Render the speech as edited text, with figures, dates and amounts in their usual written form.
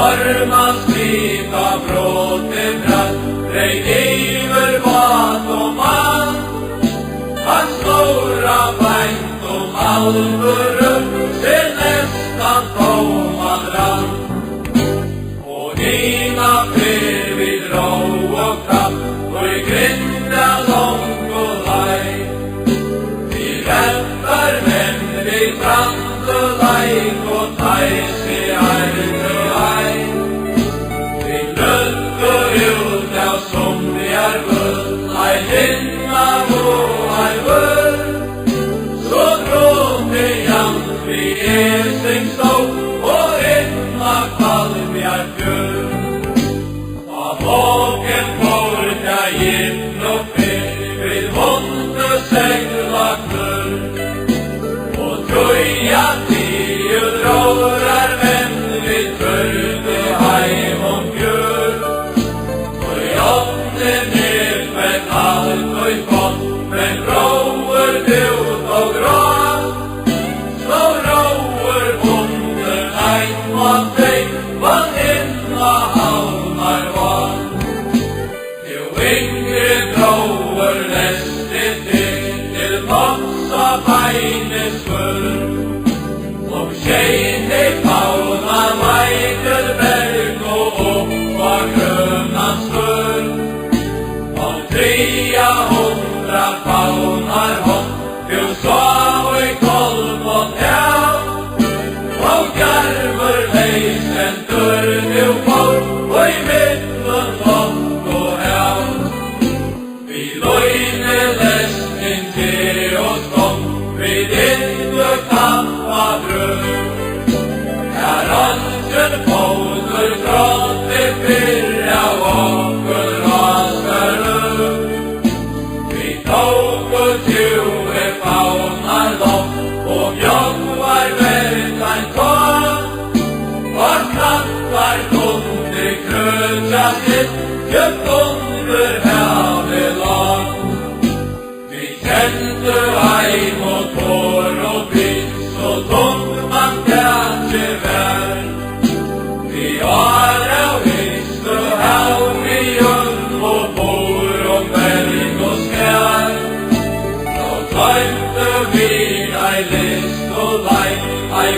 Varmast lika bråte bratt, drej iver vat og mann. Han stora beint om alvören, se nästan man rann. Och ena fler vid rå och kraft, och i grinda långt och laj. Vi rättar män vid brand och lajk och tajs i arm och aj. Vi lödde ut av somligar vull, aj hinna och aj vull. Så gråte jant vi esing stå, och inna kvalmjar fjöl. Av vågen borta gitt och fyr, vid vonde segla klur. Och tröja tio drårar vän, vid förde heim om fjör. Och jobbe ned med allt och i fått, men råer dut och gråt. Så råer bonden ein mot sig, vad inna halmar var. Jo yngre råer näste till motsa beines full. Och tjejen i fauna veider berg och upp av grönans full. Om 300 faunar hånd, du sa i kolv och tjau. Och garver leisen dörr du får, och i mittlen långt och häv. Vi löjne läsning till oss kom, vid inte tappa dröm. Här åldern foder trådde fyrra åker rasar upp. Vi tog och tjue faunar lopp, och björnar verkan kom. Och knattar kunde kröta sitt, köpt under havelag. Vi kände ej mot hår och piss, och tung man kanske vär. Vi har av visst och hav i jund och bor och berg och skär. Då glömde vi ej list och laj, ej